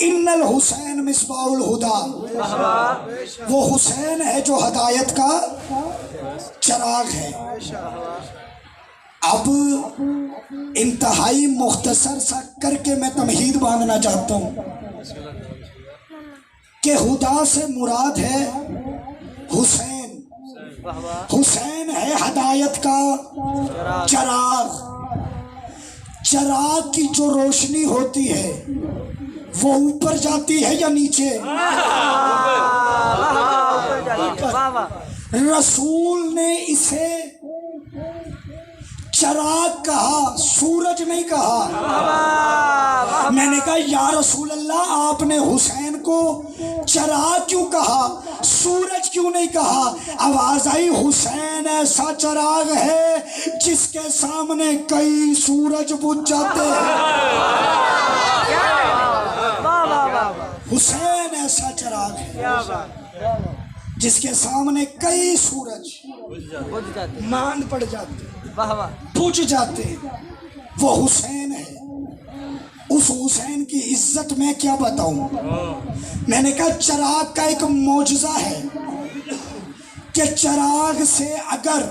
ان الحسین مصباح الہدا، وہ حسین ہے جو ہدایت کا چراغ ہے۔ اب انتہائی مختصر سا کر کے میں تمہید باندھنا چاہتا ہوں کہ ہدا سے مراد ہے حسین، حسین ہے ہدایت کا چراغ۔ چراغ کی جو روشنی ہوتی ہے وہ اوپر جاتی ہے یا نیچے؟ رسول نے اسے چراغ کہا، سورج نہیں کہا۔ میں نے کہا یا رسول اللہ، آپ نے حسین کو چراغ کیوں کہا، سورج کیوں نہیں کہا؟ آواز آئی حسین ایسا چراغ ہے جس کے سامنے کئی سورج بجھ جاتے ہیں۔ حسین ایسا چراغ ہے جس کے سامنے کئی سورج ماند پڑ جاتے ہیں، بجھ جاتے ہیں۔ وہ حسین ہے۔ اس حسین کی عزت میں کیا بتاؤں؟ میں نے کہا چراغ کا ایک معجزہ ہے کہ چراغ سے اگر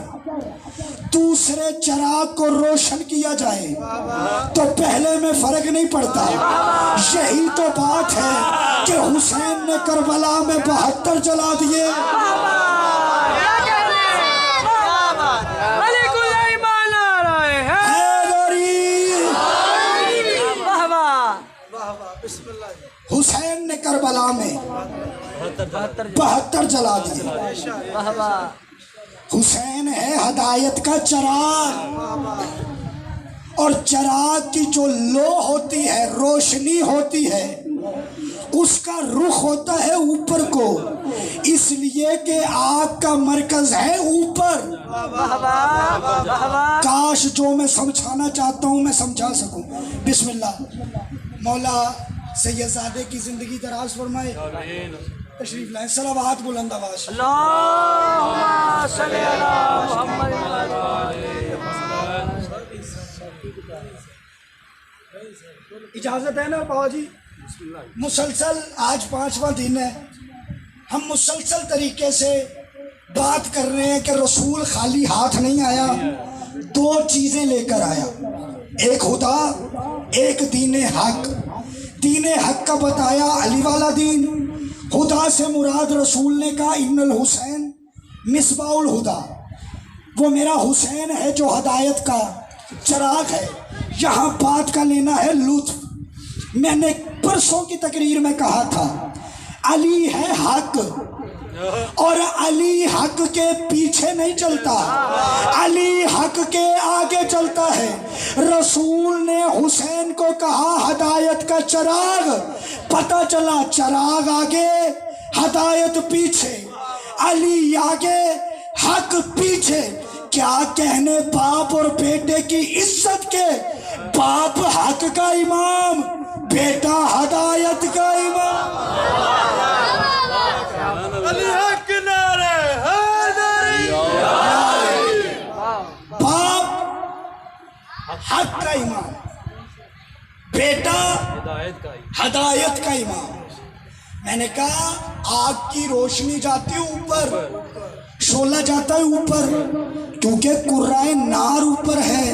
دوسرے چراغ کو روشن کیا جائے تو پہلے میں فرق نہیں پڑتا۔ یہی تو بات ہے کہ حسین نے کربلا میں 72 جلا دیے۔ حسین نے کربلا میں 72 جلا دیے۔ حسین ہے ہدایت کا چراغ، اور چراغ کی جو لو ہوتی ہے، روشنی ہوتی ہے، اس کا رخ ہوتا ہے اوپر کو، اس لیے کہ آگ کا مرکز ہے اوپر۔ کاش جو میں سمجھانا چاہتا ہوں میں سمجھا سکوں۔ بسم اللہ۔ مولا سید زادے کی زندگی دراز فرمائے، تشریف لائیں، صلوات بلند آواز۔ اللہم صلی علی محمد۔ اجازت ہے نا بابا جی؟ مسلسل آج 5واں دن ہے، ہم مسلسل طریقے سے بات کر رہے ہیں کہ رسول خالی ہاتھ نہیں آیا، 2 چیزیں لے کر آیا، ایک خدا، ایک دین حق۔ دین حق کا بتایا علی والا دین، خدا سے مراد رسول نے کہا ان الحسین مصباح الہدا، وہ میرا حسین ہے جو ہدایت کا چراغ ہے۔ یہاں بات کا لینا ہے لطف۔ میں نے پرسوں کی تقریر میں کہا تھا علی ہے حق، اور علی حق کے پیچھے نہیں چلتا، علی حق کے آگے چلتا ہے۔ رسول نے حسین کو کہا ہدایت کا چراغ، پتہ چلا چراغ آگے ہدایت پیچھے، علی آگے حق پیچھے۔ کیا کہنے باپ اور بیٹے کی عزت کے، باپ حق کا امام، بیٹا ہدایت کا امام۔ باپ حق کا امام، بیٹا ہدایت کا امام۔ میں نے کہا آگ کی روشنی جاتی ہے اوپر، شعلہ جاتا ہے اوپر، کیونکہ قرائے نار اوپر ہے۔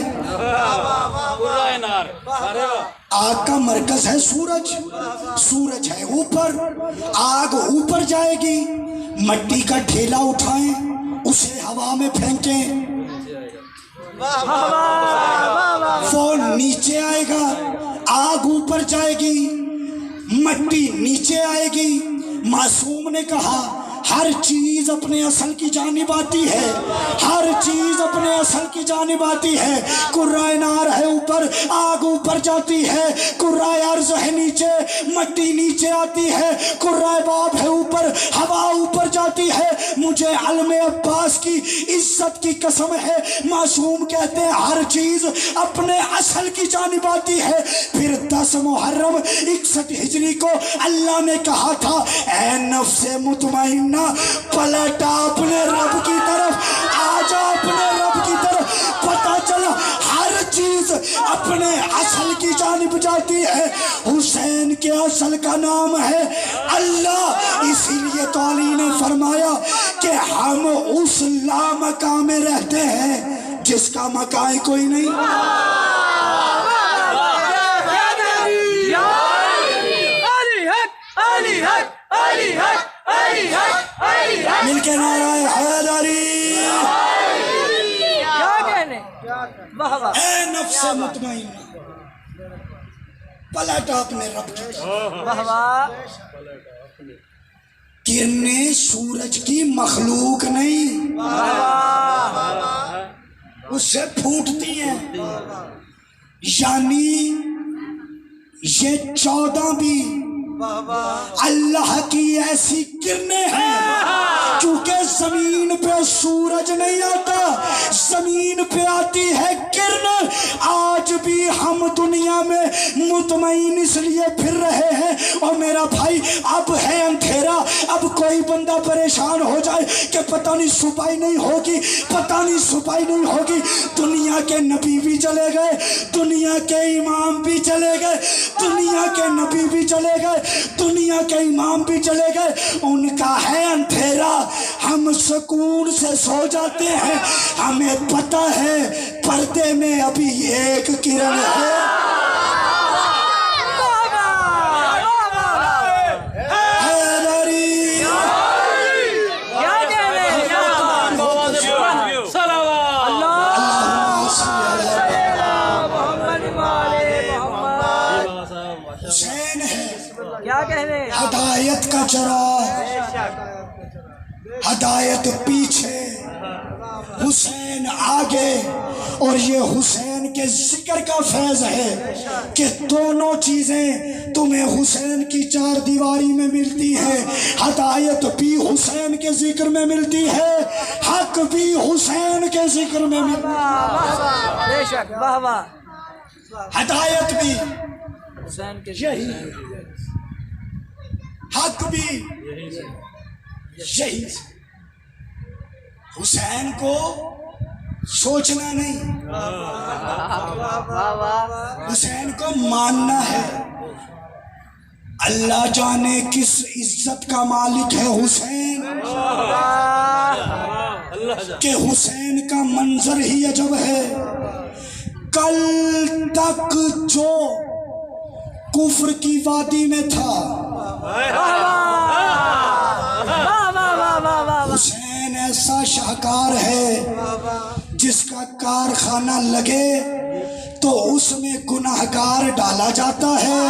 آگ کا مرکز ہے سورج، سورج ہے اوپر، آگ اوپر جائے گی، مٹی کا ڈھیلا اٹھائیں، اسے ہوا میں پھینکیں، وہ نیچے آئے گا۔ آگ اوپر جائے گی، مٹی نیچے آئے گی۔ معصوم نے کہا ہر چیز اپنے اصل کی جانب آتی ہے، ہر چیز اپنے اصل کی جانب آتی ہے۔ قرائے نار ہے اوپر، آگ اوپر جاتی ہے، قرائے ارض ہے نیچے، مٹی نیچے آتی ہے، قرائے باب ہے اوپر، ہوا اوپر جاتی ہے۔ مجھے علم عباس کی عزت کی قسم ہے، معصوم کہتے ہیں ہر چیز اپنے اصل کی جانب آتی ہے۔ پھر 10 محرم 61 ہجری کو اللہ نے کہا تھا اے نفس مطمئنہ پلٹا اپنے رب کی طرف، آجا اپنے رب کی طرف۔ پتہ چلا ہر چیز اپنے اصل کی جانب جاتی ہے. حسین کے اصل کا نام ہے اللہ. اسی لیے تو علی نے فرمایا کہ ہم اس لامکان میں رہتے ہیں جس کا مکان کوئی نہیں. مل کے نعرہ حیدری. اے نفس مطمئنہ پلٹ اپنے رب کی طرف. کرنیں سورج کی مخلوق نہیں، اس سے پھوٹتی ہیں. یعنی یہ 14 بھی اللہ کی ایسی کرنیں ہیں. کیونکہ زمین پہ سورج نہیں آتا، زمین پہ آتی ہے کرن. آج بھی ہم دنیا میں مطمئن اس لیے پھر رہے ہیں. اور میرا بھائی اب ہے اندھیرا. اب کوئی بندہ پریشان ہو جائے کہ پتہ نہیں صبح نہیں ہوگی، پتہ نہیں صبح نہیں ہوگی. دنیا کے نبی بھی چلے گئے، دنیا کے امام بھی چلے گئے، دنیا کے نبی بھی چلے گئے، دنیا کے امام بھی چلے گئے. ان کا ہے اندھیرا، ہم سکون سے سو جاتے ہیں. ہمیں پتہ ہے پردے میں ابھی ایک کرن ہے. حسین ہے ہدایت کا چراغ، ہدایت پیچھے، حسین آگے. اور یہ حسین کے ذکر کا فیض ہے کہ دونوں چیزیں تمہیں حسین کی 4 دیواری میں ملتی ہیں. ہدایت بھی حسین کے ذکر میں ملتی ہے، حق بھی حسین کے ذکر میں ملتی ہے. بے شک. واہ واہ. ہدایت بھی حسین کے یہی، حق بھی یہی. حسین کو سوچنا نہیں، حسین کو ماننا ہے. اللہ جانے کس عزت کا مالک ہے حسین، کہ حسین کا منظر ہی عجب ہے. کل تک جو کفر کی وادی میں تھا، حسین ایسا شاہکار ہے جس کا کارخانہ لگے تو اس میں گناہگار ڈالا جاتا ہے،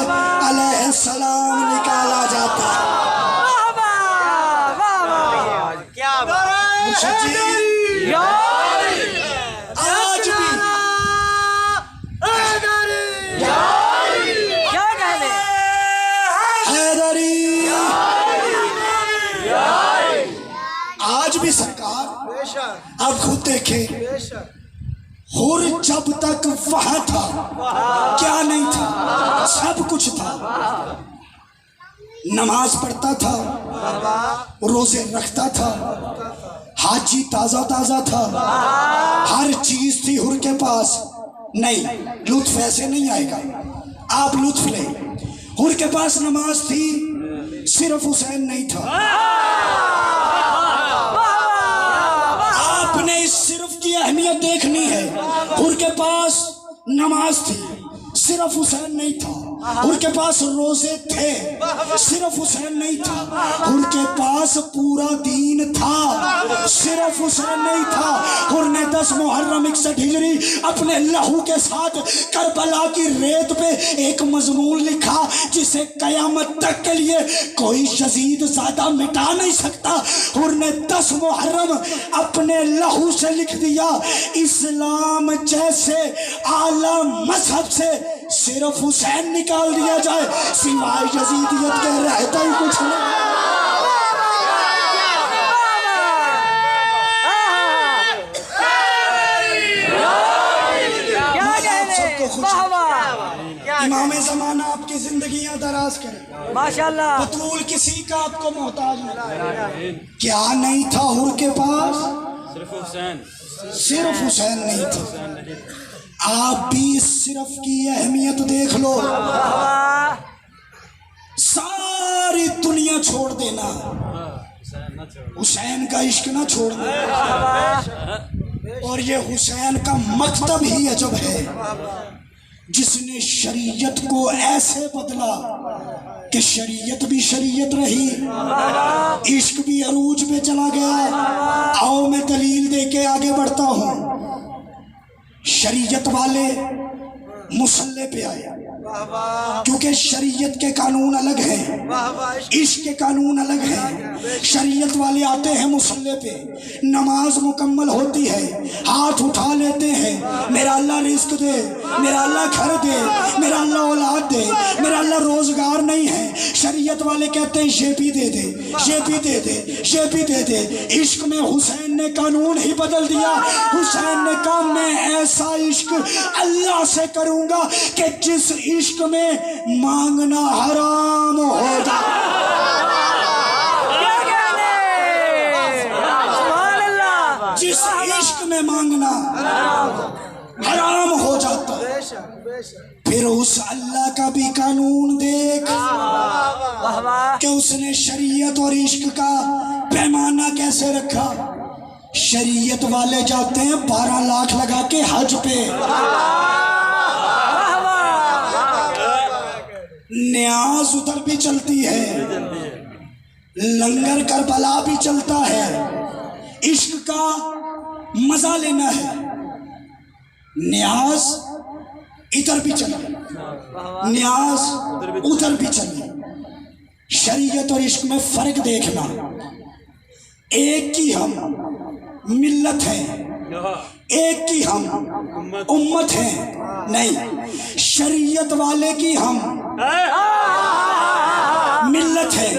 علیہ السلام نکالا جاتا ہے. آج بھی حیدری، آج بھی سرکار. آپ خود دیکھیں حر جب تک وہاں تھا کیا نہیں تھا، سب کچھ تھا. نماز پڑھتا تھا، روزے رکھتا تھا، حاجی تازہ تازہ تھا، ہر چیز تھی حر کے پاس. نہیں، لطف ایسے نہیں آئے گا، آپ لطف لیں. حر کے پاس نماز تھی، صرف حسین نہیں تھا. آپ نے اس صرف کی اہمیت دیکھنی ہے. حر کے پاس نماز تھی، صرف حسین نہیں تھا. حر کے پاس روزے تھے، صرف حسین نہیں تھا. حر کے پاس پورا دین تھا، صرف حسین نہیں تھا. حر نے 10 محرم 61 ہجری اپنے لہو کے ساتھ کربلا کی ریت پہ ایک مضمون لکھا جسے قیامت تک کے لیے کوئی یزید زیادہ مٹا نہیں سکتا. حر نے 10 محرم اپنے لہو سے لکھ دیا، اسلام جیسے اعلیٰ مذہب سے صرف حسین نکال دیا جائے، سوائے یزیدیت کے رہتا ہی کچھ نہیں. امام زمانہ آپ کی زندگیاں دراز کرے، ماشاءاللہ. بطول کسی کا آپ کو محتاج نہیں. کیا نہیں تھا حر کے پاس؟ صرف حسین. صرف حسین نہیں تھا. آپ بھی اس صرف کی اہمیت دیکھ لو. ساری دنیا چھوڑ دینا، حسین کا عشق نہ چھوڑ دینا. اور یہ حسین کا مکتب ہی عجب ہے جس نے شریعت کو ایسے بدلا کہ شریعت بھی شریعت رہی، عشق بھی عروج پہ چلا گیا. آؤ میں دلیل دے کے آگے بڑھتا ہوں. شریعت والے مصلے پہ آئے کیونکہ شریعت کے قانون الگ ہیں، عشق کے قانون الگ ہیں. شریعت والے آتے ہیں مصلے پہ، نماز مکمل ہوتی ہے، ہاتھ اٹھا لیتے ہیں، میرا اللہ رزق دے، میرا اللہ گھر دے، میرا اللہ اولاد دے، میرا اللہ روزگار نہیں ہے. شریعت والے کہتے ہیں یہ بھی دے دے، یہ بھی دے دے، یہ بھی دے دے. عشق میں حسین نے قانون ہی بدل دیا. حسین نے کہا میں ایسا عشق اللہ سے کروں گا کہ جس عشق میں مانگنا حرام ہو جائے. جس عشق میں مانگنا حرام ہو جاتا ہے. پھر اس اللہ کا بھی قانون دیکھ کہ اس نے شریعت اور عشق کا پیمانہ کیسے رکھا. شریعت والے جاتے ہیں 12 لاکھ لگا کے حج پہ، نیاز ادھر بھی چلتی ہے، لنگر کربلا بھی چلتا ہے. عشق کا مزہ لینا ہے، نیاز ادھر بھی چلے، نیاز ادھر بھی چلے. شریعت اور عشق میں فرق دیکھنا. ایک کی ہم ملت ہیں، ایک کی ہم امت ہیں. نہیں، شریعت والے کی ہم ملت ہے،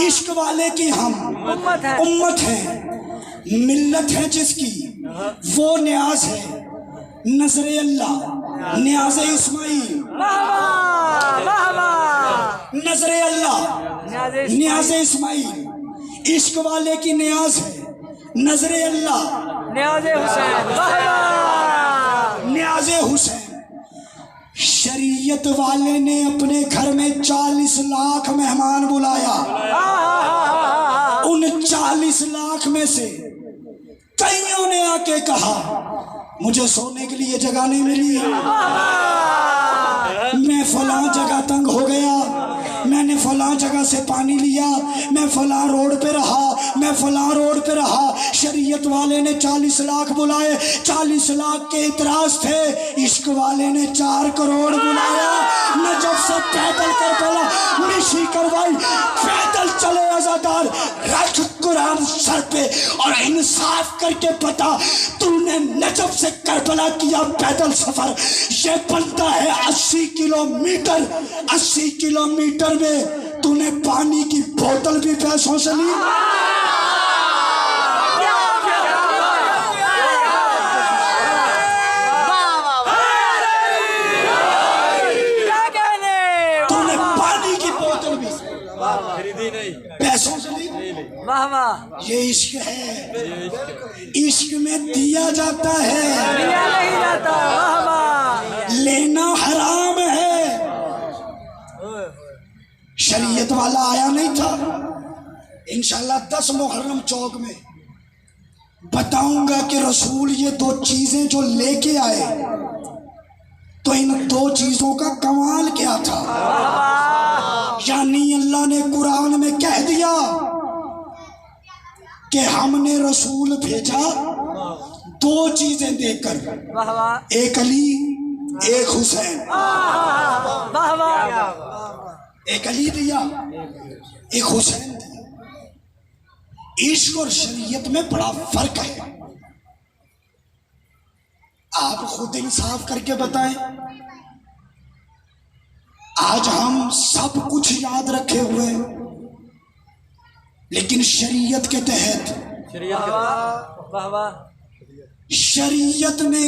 عشق والے کی ہم امت ہے. ملت ہے جس کی وہ نیاز ہے نظر اللہ، نیاز اسماعیل، نظر اللہ، نیاز اسماعیل. عشق والے کی نیاز ہے نظر اللہ، نیاز حسین، نیاز حسین. شریعت والے نے اپنے گھر میں 40 لاکھ مہمان بلایا. ان 40 لاکھ میں سے کئیوں نے آ کے کہا مجھے سونے کے لیے جگہ نہیں ملی، میں فلاں جگہ تنگ ہو گیا، میں نے فلاں جگہ سے پانی لیا، میں فلاں روڈ پہ رہا، میں فلاں روڈ پہ رہا. شریعت والے نے 40 لاکھ بلائے، 40 لاکھ کے اعتراض تھے. عشق والے نے 4 کروڑ بلایا. نجف سے پیدل کربلا مشی کروائی، پیدل چلے عزادار، رکھ قرآن سر پہ اور انصاف کر کے بتا تو نے نجف سے کربلا کیا پیدل سفر. یہ بنتا ہے 80 کلومیٹر. 80 کلومیٹر میں تو نے پانی کی بوتل بھی پیسوں سے لی. تو نے پانی کی بوتل بھی پیسوں سے لی. یہ عشق ہے. عشق میں دیا جاتا ہے، لینا حرام ہے. شریعت والا آیا نہیں تھا. انشاءاللہ 10 محرم چوک میں بتاؤں گا کہ رسول یہ 2 چیزیں جو لے کے آئے تو ان 2 چیزوں کا کمال کیا تھا. یعنی اللہ نے قرآن میں کہہ دیا کہ ہم نے رسول بھیجا 2 چیزیں دے کر، ایک علی ایک حسین. ایک علی دیا، ایک حسین دیا. عشق اور شریعت میں بڑا فرق ہے. آپ خود انصاف کر کے بتائیں. آج ہم سب کچھ یاد رکھے ہوئے لیکن شریعت کے تحت شریعت نے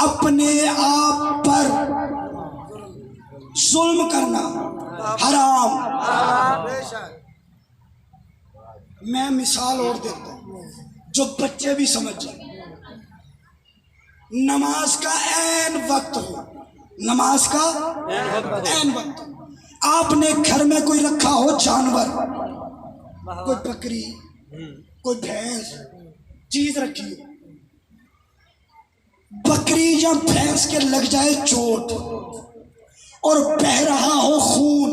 اپنے آپ پر ظلم کرنا حرام. میں مثال اور دیتا ہوں جو بچے بھی سمجھ جائیں. نماز کا عین وقت ہو، نماز کا عین وقت ہو۔ آپ نے گھر میں کوئی رکھا ہو جانور، کوئی بکری، کوئی بھینس، چیز رکھی ہو، بکری یا بھینس کے لگ جائے چوٹ اور بہہ رہا ہو خون،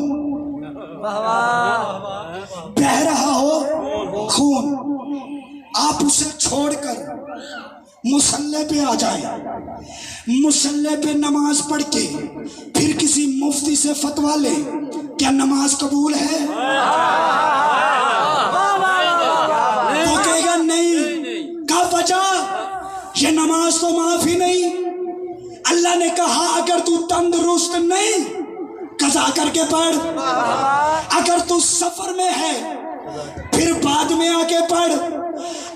بہہ رہا ہو خون، آپ اسے چھوڑ کر مصلی پہ آ جائیں، مصلی پہ نماز پڑھ کے پھر کسی مفتی سے فتویٰ لے، کیا نماز قبول ہے؟ وہ کہے گا نہیں۔ کیا وجہ؟ یہ نماز تو معاف ہی نہیں۔ اللہ نے کہا اگر تو تندرست نہیں قضا کر کے پڑھ، اگر تو سفر میں ہے پھر بعد میں آ کے پڑھ،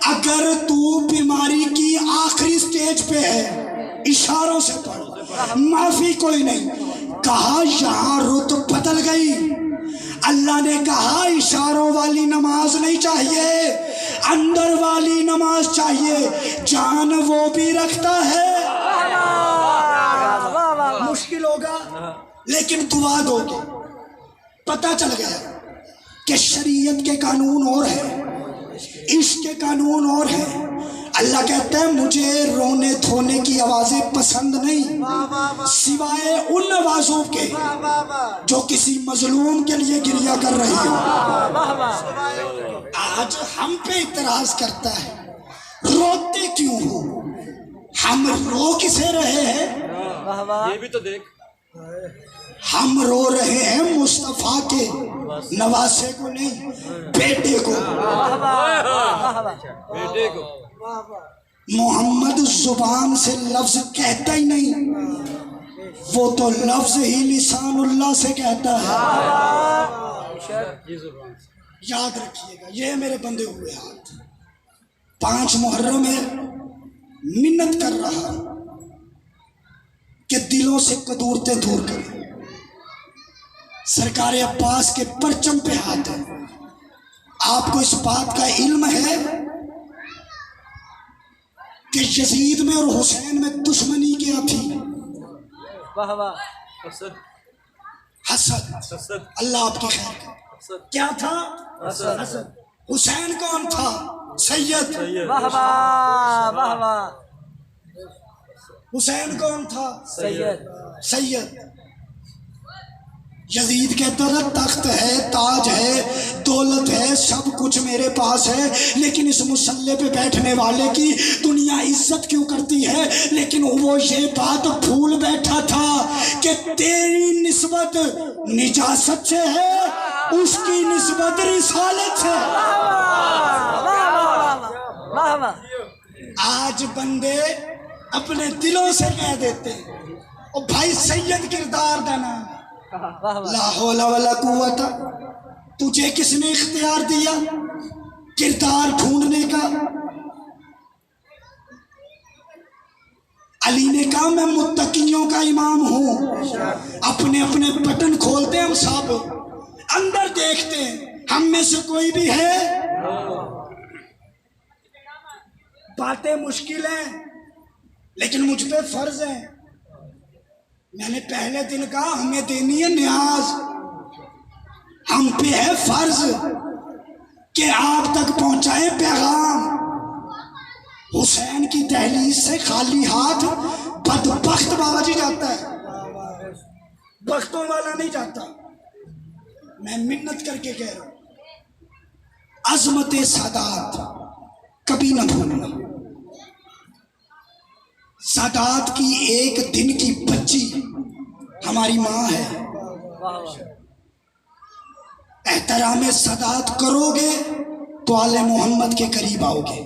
اگر تو بیماری کی آخری سٹیج پہ ہے اشاروں سے پڑھ، معافی کوئی نہیں۔ کہا یہاں رت بدل گئی، اللہ نے کہا اشاروں والی نماز نہیں چاہیے، اندر والی نماز چاہیے، جان وہ بھی رکھتا ہے۔ مشکل ہوگا لیکن دعا دو گے، پتہ چل گیا کہ شریعت کے قانون اور ہیں، عشق کے قانون اور ہیں۔ اللہ کہتا ہے مجھے رونے دھونے کی آوازیں پسند نہیں سوائے ان آوازوں کے جو کسی مظلوم کے لیے گریہ کر رہی ہو۔ آج ہم پہ اعتراض کرتا ہے روتے کیوں ہو؟ ہم رو کسے رہے ہیں؟ یہ بھی تو دیکھ، ہم رو رہے ہیں مصطفیٰ کے نواسے کو نہیں، بیٹے کو۔ بیٹے کو محمد زبان سے لفظ کہتا ہی نہیں، وہ تو لفظ ہی لسان اللہ سے کہتا ہے۔ یاد رکھیے گا، یہ میرے بندے ہوئے ہاتھ 5 محرم میں منت کر رہا کہ دلوں سے قدورتیں دور کریں۔ سرکار عباس کے پرچم پہ ہاتھ ہے۔ آپ کو اس بات کا علم ہے کہ یزید میں اور حسین میں دشمنی کیا تھی؟ حسد۔ اللہ آپ کی خیر کرے۔ کیا تھا؟ حسد۔ حسین کون تھا؟ سید۔ حسین کون تھا؟ سید۔ یزید کہتا تھا تخت ہے، تاج ہے، دولت ہے، سب کچھ میرے پاس ہے، لیکن اس مصلی پہ بیٹھنے والے کی دنیا عزت کیوں کرتی ہے؟ لیکن وہ یہ بات بھول بیٹھا تھا کہ تیری نسبت نجاست سے ہے، اس کی نسبت رسالت سے۔ آج بندے اپنے دلوں سے کہہ دیتے ہیں او بھائی سید کردار دینا، لا حول ولا قوت۔ تجھے کس نے اختیار دیا کردار ڈھونڈنے کا؟ علی نے کہا میں متقیوں کا امام ہوں۔ اپنے اپنے بٹن کھولتے ہیں ہم سب، اندر دیکھتے ہیں ہم میں سے کوئی بھی ہے؟ باتیں مشکل ہیں لیکن مجھ پہ فرض ہے۔ میں نے پہلے دن کہا ہمیں دینی ہے نیاز، ہم پہ ہے فرض کہ آپ تک پہنچائے پیغام۔ حسین کی دہلیز سے خالی ہاتھ بدبخت بابا جی جاتا ہے، بختوں والا نہیں جاتا۔ میں منت کر کے کہہ رہا ہوں عظمت سادات کبھی نہ بھولنا۔ سادات کی ایک دن کی بچی ہماری ماں ہے۔ احترام سادات کرو گے تو آل محمد کے قریب آؤ گے۔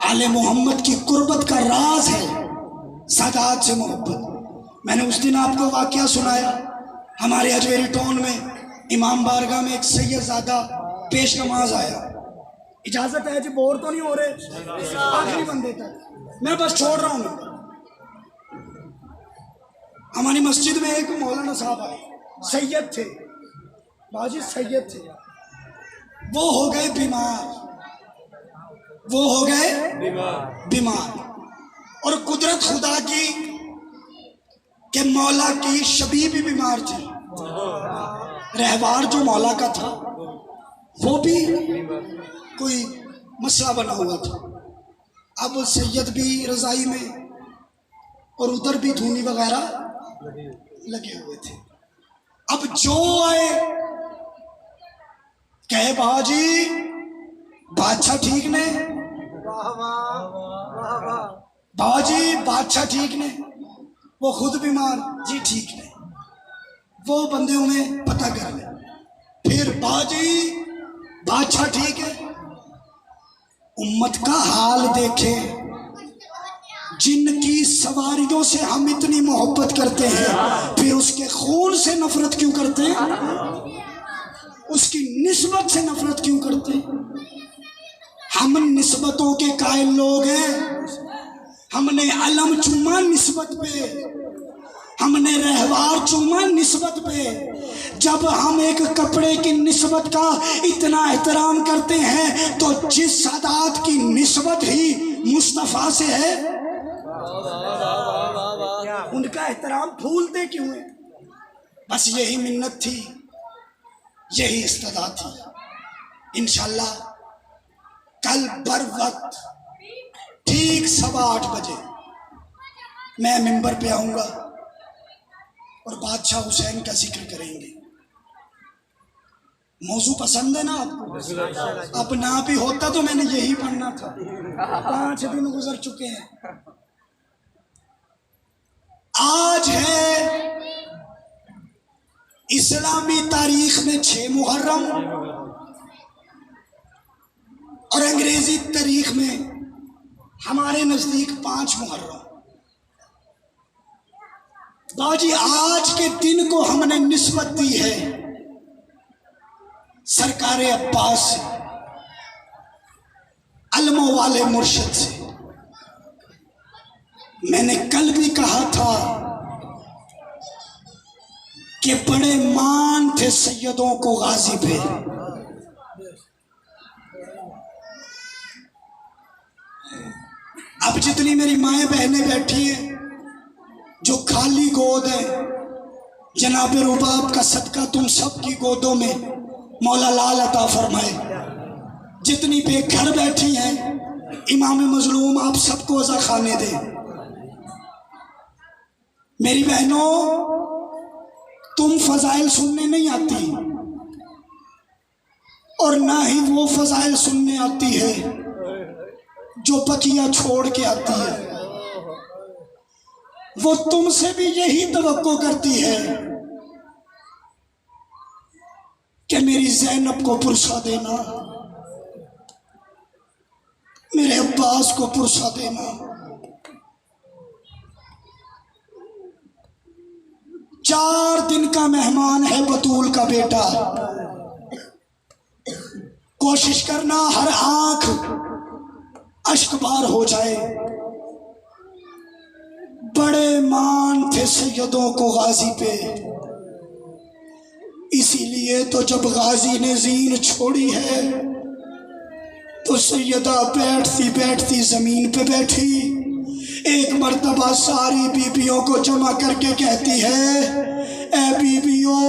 آل محمد کی قربت کا راز ہے سادات سے محبت۔ میں نے اس دن آپ کو واقعہ سنایا، ہمارے اجمیری ٹاؤن میں امام بارگاہ میں ایک سید زادہ پیش نماز آیا۔ اجازت ہے جی، بور تو نہیں ہو رہے؟ آخری بندے تک میں بس چھوڑ رہا ہوں۔ ہماری مسجد میں ایک مولانا صاحب آئے، سید تھے باجی، سید تھے، وہ ہو گئے بیمار۔ وہ ہو گئے بیمار. اور قدرت خدا کی کہ مولا کی شبیہ بھی بیمار تھی. رہوار جو مولا کا تھا وہ بھی کوئی مسئلہ بنا ہوا تھا. اب سید بھی رضائی میں اور ادھر بھی دھونی وغیرہ لگے ہوئے تھے. اب جو آئے کہے باجی بادشاہ ٹھیک نے، باجی بادشاہ ٹھیک نے، وہ خود بیمار، جی ٹھیک نے. وہ بندے انہیں پتہ کر لیں. پھر باجی بادشاہ ٹھیک ہے. امت کا حال دیکھے، جن کی سواریوں سے ہم اتنی محبت کرتے ہیں پھر اس کے خون سے نفرت کیوں کرتے ہیں؟ اس کی نسبت سے نفرت کیوں کرتے ہیں؟ ہم نسبتوں کے قائل لوگ ہیں. ہم نے علم چوما نسبت پہ، ہم نے رہوار چوما نسبت پہ. جب ہم ایک کپڑے کی نسبت کا اتنا احترام کرتے ہیں تو جس سادات کی نسبت ہی مصطفیٰ سے ہے ان کا احترام بھولتے کیوں ہیں؟ بس یہی منت تھی، یہی استدعا تھی. انشاءاللہ کل بر وقت ٹھیک 8:15 بجے میں ممبر پہ آؤں گا اور بادشاہ حسین کا ذکر کریں گے. موضوع پسند ہے نا آپ کو؟ اب نہ بھی ہوتا تو میں نے یہی پڑھنا تھا. 5 دن گزر چکے ہیں. آج ہے اسلامی تاریخ میں 6 محرم اور انگریزی تاریخ میں ہمارے نزدیک 5 محرم. باجی آج کے دن کو ہم نے نسبت دی ہے سرکار عباس سے، علموں والے مرشد سے. میں نے کل بھی کہا تھا کہ بڑے مان تھے سیدوں کو غازی پہ. اب جتنی میری مائیں بہنیں بیٹھی ہیں جو خالی گود ہیں، جناب رباب کا صدقہ تم سب کی گودوں میں مولا لال عطا فرمائے. جتنی بے گھر بیٹھی ہیں امام مظلوم آپ سب کو عزا خانے دے. میری بہنوں تم فضائل سننے نہیں آتی اور نہ ہی وہ فضائل سننے آتی ہے جو بقیہ چھوڑ کے آتی ہے. وہ تم سے بھی یہی توقع کرتی ہے کہ میری زینب کو پرسا دینا، میرے عباس کو پرسا دینا. 4 دن کا مہمان ہے بطول کا بیٹا. کوشش کرنا ہر آنکھ اشک بار ہو جائے. بڑے مان تھے سیدوں کو غازی پہ، اسی لیے تو جب غازی نے زین چھوڑی ہے تو سیدہ بیٹھتی بیٹھتی زمین پہ بیٹھی. ایک مرتبہ ساری بیبیوں کو جمع کر کے کہتی ہے، اے بیبیوں،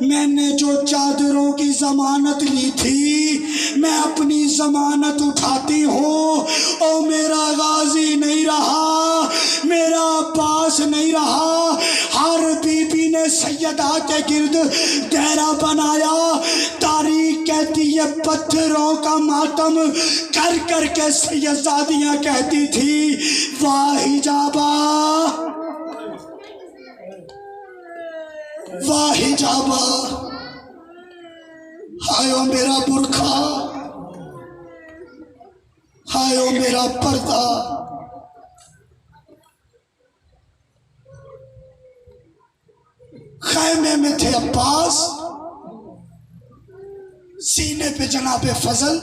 میں نے جو چادروں کی ضمانت لی تھی میں اپنی ضمانت اٹھاتی ہوں. اور میرا غازی نہیں رہا، میرا عباس نہیں رہا. ہر بیوی نے سیدہ کے گرد دائرہ بنایا. تاریخ کہتی ہے پتھروں کا ماتم کر کر کے سیدزادیاں کہتی تھی، واہ حجابہ واہ حجابہ، ہائے میرا برقع، ہائے میرا پردہ. خیمے میں تھے عباس، سینے پہ جناب فضل،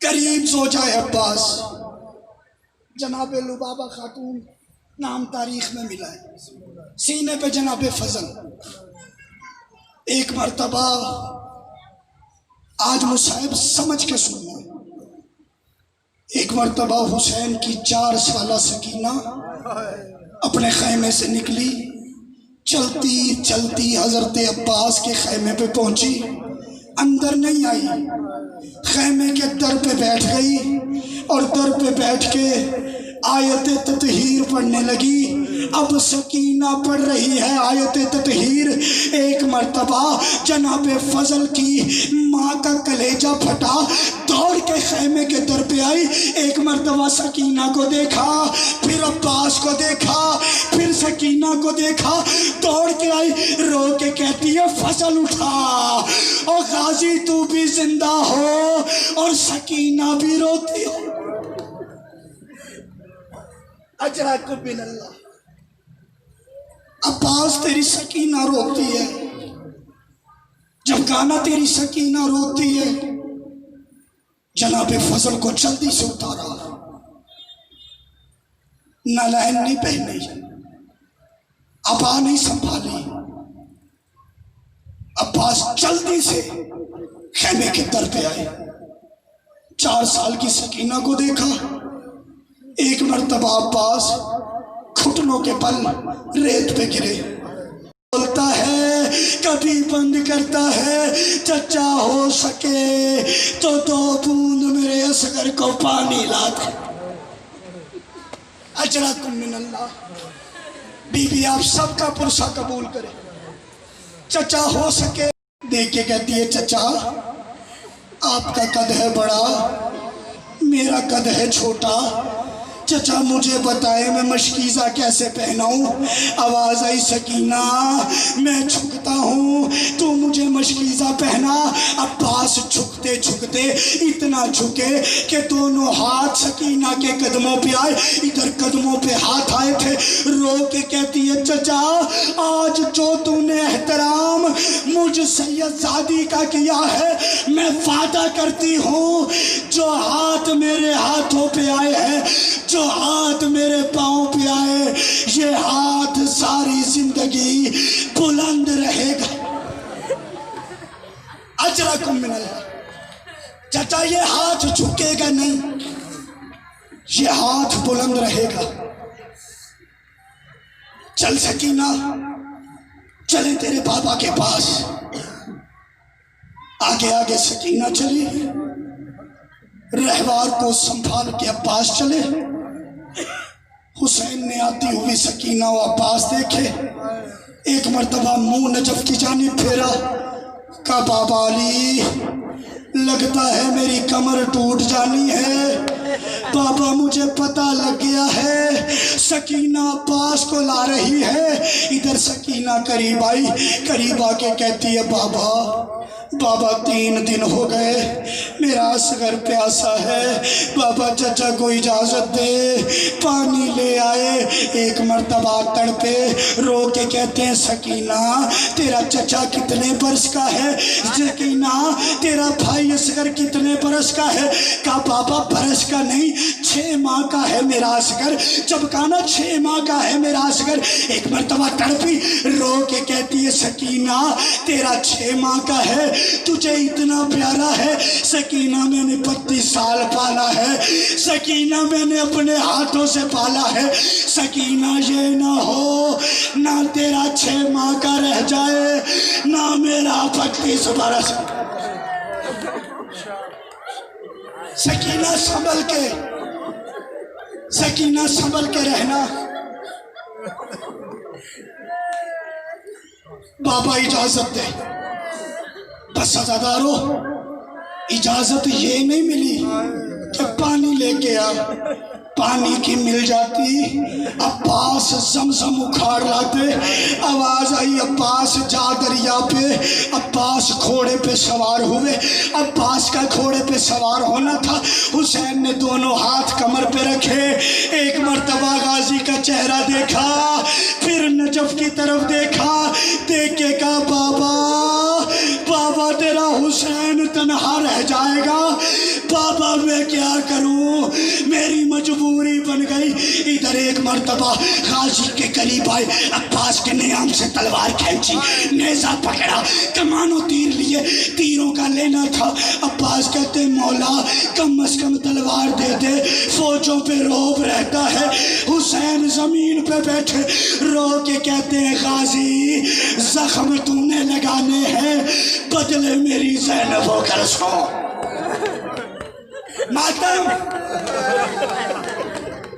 قریب زوجہ عباس جناب لبابہ خاتون نام تاریخ میں ملا ہے، سینے پہ جناب فضل. ایک مرتبہ آج مصاحب سمجھ کے سننا، ایک مرتبہ حسین کی 4 سالہ سکینہ اپنے خیمے سے نکلی، چلتی چلتی حضرت عباس کے خیمے پہ پہنچی، اندر نہیں آئی، خیمے کے در پہ بیٹھ گئی اور در پہ بیٹھ کے آیت تطہیر پڑھنے لگی۔ اب سکینہ پڑھ رہی ہے آیت تطہیر، ایک مرتبہ جناب فضل کی ماں کا کلیجہ پھٹا، دوڑ کے خیمے کے در پہ آئی، ایک مرتبہ سکینہ کو دیکھا، پھر عباس کو دیکھا، پھر سکینہ کو دیکھا، دوڑ کے آئی، رو کے کہتی ہے فضل اٹھا، اور غازی تو بھی زندہ ہو اور سکینہ بھی روتی ہو۔ اجرکم من اللہ۔ عباس تیری سکینہ روتی ہے، جب گانا تیری سکینہ روتی ہے، جناب فضل کو جلدی سے اتارا، نالائن نہیں پہنی، عبا نہیں سنبھالی، عباس جلدی سے خیمے کے در پہ آئے، 4 سال کی سکینہ کو دیکھا، ایک مرتبہ عباس گھٹنوں کے بل ریت پہ گرے، بولتا ہے کبھی بند کرتا ہے، چچا ہو سکے تو 2 بوند میرے اصغر کو پانی لا دے۔ اجرکم من اللہ۔ بی بی آپ سب کا پرسہ قبول کرے، چچا ہو سکے دیکھ کے کہتی ہے چچا آپ کا قد ہے بڑا، میرا قد ہے چھوٹا، چچا مجھے بتائے میں مشکیزہ کیسے پہناؤں؟ آواز آئی سکینہ میں جھکتا ہوں تو مجھے مشکیزہ پہنا۔ عباس جھکتے جھکتے اتنا جھکے کہ دونوں ہاتھ سکینہ کے قدموں پہ آئے، ادھر قدموں پہ ہاتھ آئے تھے، رو کے کہتی ہے چچا آج جو تو نے احترام مجھ سید زادی کا کیا ہے، میں وعدہ کرتی ہوں جو ہاتھ میرے ہاتھوں پہ آئے ہیں، جو ہاتھ میرے پاؤں پہ آئے، یہ ہاتھ ساری زندگی بلند رہے گا۔ اجرکم من اللہ۔ چچا یہ ہاتھ جھکے گا نہیں، یہ ہاتھ بلند رہے گا۔ چل سکینہ چلے تیرے بابا کے پاس۔ آگے آگے سکینہ چلی، رہوار کو سنبھال کے عباس چلے۔ حسین نے آتی ہوئی سکینہ و عباس دیکھے، ایک مرتبہ منہ نجف کی جانب پھیرا، کہا بابا علی لگتا ہے میری کمر ٹوٹ جانی ہے، بابا مجھے پتہ لگ گیا ہے، سکینہ عباس کو لا رہی ہے۔ ادھر سکینہ قریب آئی، قریب آ کے کہتی ہے بابا 3 دن ہو گئے میرا اصغر پیاسا ہے، بابا چچا کو اجازت دے پانی لے آئے۔ ایک مرتبہ تڑپے رو کے کہتے ہیں سکینہ تیرا چچا کتنے برس کا ہے؟ سکینہ تیرا بھائی اصغر کتنے برس کا ہے؟ کہا بابا برس کا نہیں 6 ماہ کا ہے میرا اصغر۔ جب کہا نا 6 ماہ کا ہے میرا اصغر، ایک مرتبہ تڑپی رو کے کہتی ہے سکینہ تیرا 6 ماہ کا ہے، تجھے اتنا پیارا ہے سکینہ میں نے 32 سال پالا ہے، سکینہ میں نے اپنے ہاتھوں سے پالا ہے، سکینہ یہ نہ ہو نہ تیرا 6 ماہ کا رہ جائے نہ میرا 32 برس۔ سکینہ سنبھل کے رہنا۔ بابا اجازت دے، بس عزادارو اجازت یہ نہیں ملی کہ پانی لے کے آ، پانی کی مل جاتی عباس زمزم اکھاڑ لاتے۔ آواز آئی عباس جا دریا پہ، عباس گھوڑے پہ سوار ہوئے، عباس کا گھوڑے پہ سوار ہونا تھا۔ حسین نے دونوں ہاتھ کمر پہ رکھے، ایک مرتبہ غازی کا چہرہ دیکھا، پھر نجف کی طرف دیکھا، دیکھ کے کہا بابا تیرا حسین تنہا رہ جائے گا، بابا میں کیا کروں، میری مجبوری بن گئی۔ ادھر ایک مرتبہ غازی کے قریب آئے، عباس کے نیام سے تلوار کھینچی، نیزہ پکڑا، کمان و تیر لیے، تیروں کا لینا تھا۔ عباس عباس کہتے ہیں مولا کم از کم تلوار دے دے، فوجوں پہ روب رہتا ہے۔ حسین زمین پہ بیٹھے رو کے کہتے ہیں غازی زخم تو نے لگانے ہیں، بدلے میری زینب و کلثوم۔ ماتم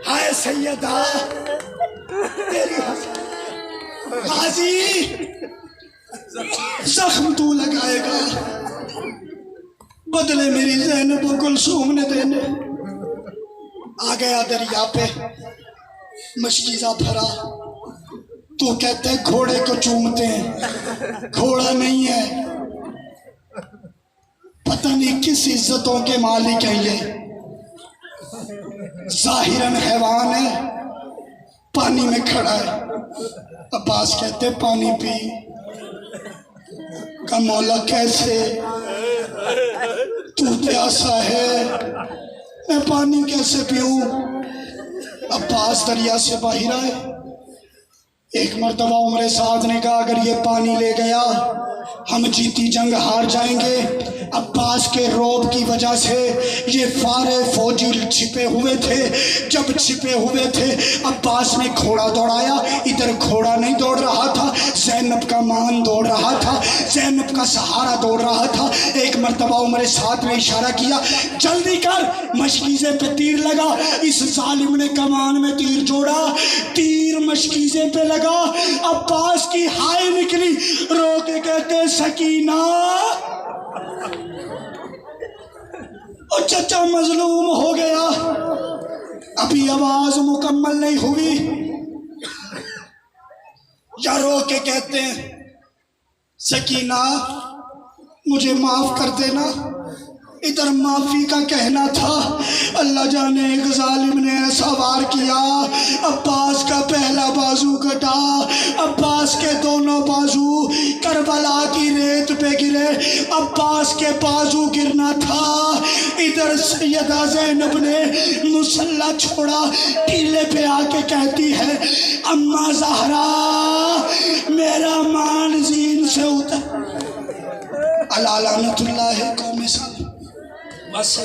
ہائے سیدہ تیری غازی زخم تو لگائے گا، بدلے میری زینب و کلثوم نے دینے۔ آ گیا دریا پہ مشکیزہ بھرا، تو کہتے گھوڑے کو چومتے ہیں، گھوڑا نہیں ہے، پتہ نہیں کس عزتوں کے مالک ہیں یہ، ظاہراً حیوان ہے، پانی میں کھڑا ہے۔ عباس کہتے پانی پی، کہ مولا کیسے، تو پیاسا ہے، میں پانی کیسے پیوں؟ عباس دریا سے باہر آئے۔ ایک مرتبہ عمر سعد نے کہا اگر یہ پانی لے گیا ہم جیتی جنگ ہار جائیں گے۔ عباس کے روب کی وجہ سے یہ سارے فوجی چھپے ہوئے تھے۔ جب چھپے ہوئے تھے عباس نے گھوڑا دوڑایا، ادھر گھوڑا نہیں دوڑ رہا تھا، زینب کا مان دوڑ رہا تھا، زینب کا سہارا دوڑ رہا تھا۔ ایک مرتبہ عمر سعد نے اشارہ کیا جلدی کر، مشکیزے پہ تیر لگا۔ اس ظالم نے کمان میں تیر جوڑا، تیر مشکیزے پہ لگا، عباس کی ہائے نکلی، رو کے کہتے سکینہ اور چچا مظلوم ہو گیا۔ ابھی آواز مکمل نہیں ہوئی، یا رو کے کہتے ہیں سکینہ مجھے معاف کر دینا، ادھر معافی کا کہنا تھا، اللہ جانے ایک ظالم نے ایسا وار کیا، عباس کا پہلا بازو کٹا، عباس کے دونوں بازو کربلا کی ریت پہ گرے، عباس کے بازو گرنا تھا، ادھر سیدہ زینب نے مسلح چھوڑا، ٹیلے پہ آ کے کہتی ہے اماں زہرا میرا مان زین سے اتر، علی لعنت اللہ قوم سالم۔ بس